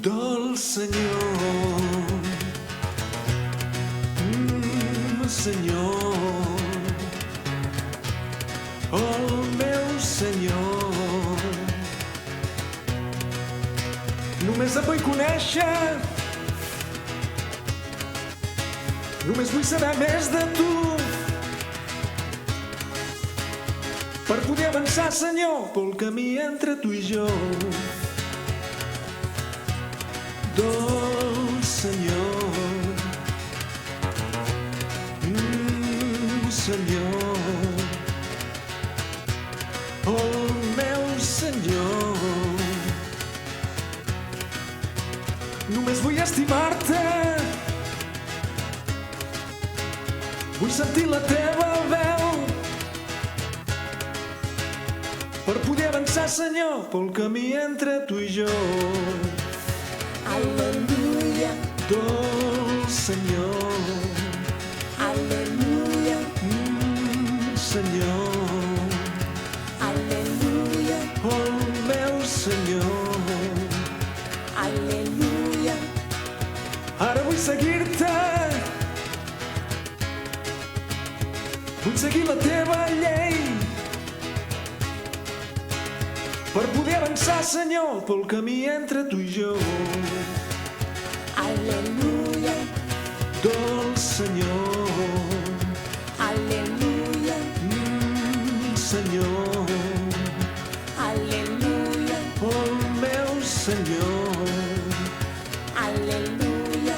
Dolç Senyor, Senyor, el meu Senyor. Només et vull conèixer, només vull saber més de tu, per poder avançar, Senyor, pel camí entre tu i jo. Dolç Senyor, Senyor, el meu Senyor. Només vull estimar-te, vull sentir la teva veu, per poder avançar, Senyor, pel camí entre tu i jo. Aleluia, Dolç Senyor, aleluia, Senyor, aleluia, el meu Senyor. aleluia. Ara vull seguir-te, vull seguir la teva llei, per poder avançar, Senyor, pel camí entre tu i jo. Aleluia, Dolç Senyor, aleluia, Senyor, aleluia, el meu Senyor. aleluia.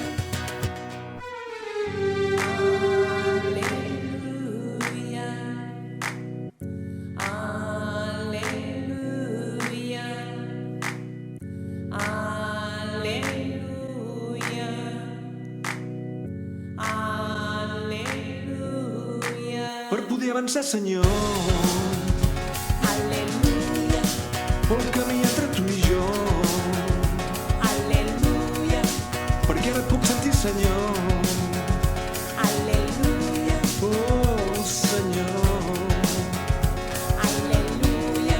Aleluia, aleluia, aleluia, aleluia, Per poder avançar, Senyor, aleluia, pel camí entre tu i jo, aleluia, perquè ara et puc sentir, Senyor. aleluia, Oh, Senyor, aleluia,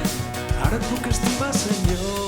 ara et puc estimar, Senyor.